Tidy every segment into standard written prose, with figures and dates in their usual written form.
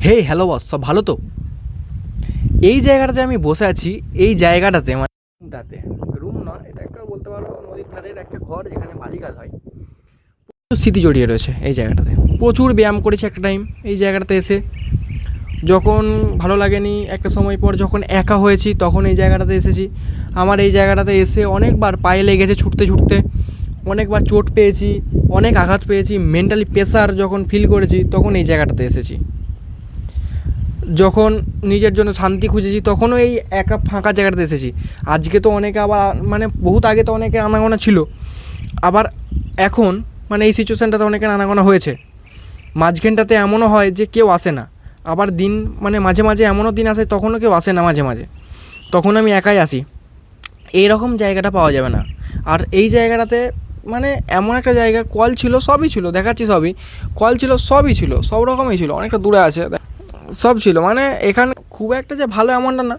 হে hello boss, সব ভালো তো? এই জায়গাটাতে আমি বসে আছি। এই জায়গাটাতে মানে রুমটাতে, রুম নয়, এটা একটা বলতে পারো নদীর ধারের একটা ঘর যেখানে বালিকাল হয়। প্রচুর স্মৃতি জড়িয়ে রয়েছে এই জায়গাটাতে। প্রচুর ব্যায়াম করেছি একটা টাইম এই জায়গাটাতে এসে। যখন ভালো লাগেনি একটা সময় পর, যখন একা হয়েছি তখন এই জায়গাটাতে এসেছি। আমার এই জায়গাটাতে এসে অনেকবার পায়ে লেগেছে ছুটতে ছুটতে, অনেকবার চোট পেয়েছি, অনেক আঘাত পেয়েছি, মেন্টালি প্রেশার যখন ফিল করেছি তখন এই জায়গাটাতে এসেছি। যখন নিজের জন্য শান্তি খুঁজেছি তখনও এই একা ফাঁকা জায়গাটাতে এসেছি। আজকে তো অনেকে আবার মানে বহুত আগে তো অনেকের আনাগোনা ছিল, আবার এখন মানে এই সিচুয়েশানটাতে অনেকের আনাগোনা হয়েছে। মাঝখানটাতে এমনও হয় যে কেউ আসে না, আবার দিন মানে মাঝে মাঝে এমনও দিন আসে তখনও কেউ আসে না, মাঝে মাঝে তখন আমি একাই আসি। এইরকম জায়গাটা পাওয়া যাবে না। আর এই জায়গাটাতে মানে এমন একটা জায়গা, কল ছিল, সবই ছিল, দেখাচ্ছি সবই, কল ছিল, সবই ছিল, সব রকমই ছিল, অনেকটা দূরে আছে, সব ছিল। মানে এখানে খুব একটা যে ভালো এমনটা না,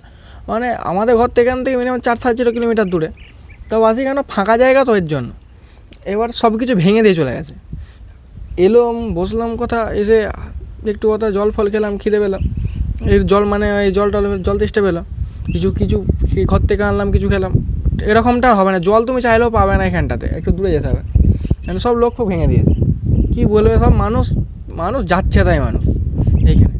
মানে আমাদের ঘর থেকে এখান থেকে মিনিমাম 4-4.5 কিলোমিটার দূরে। তো আসি কেন, ফাঁকা জায়গা তো, এর জন্য এবার সব কিছু ভেঙে দিয়ে চলে গেছে। এলাম, বসলাম, কথা এসে একটু কথা জল ফল খেলাম, খিদে পেলাম, এর জল মানে এই জল তেষ্টা পেলাম, কিছু কিছু ঘর থেকে আনলাম, কিছু খেলাম। এরকমটা আর হবে না, জল তুমি চাইলেও পাবে না এখানটাতে, একটু দূরে যেতে হবে। মানে সব লক্ষ্য ভেঙে দিয়েছে, কী বলবে, সব মানুষ মানুষ যাচ্ছে তাই মানুষ এইখানে।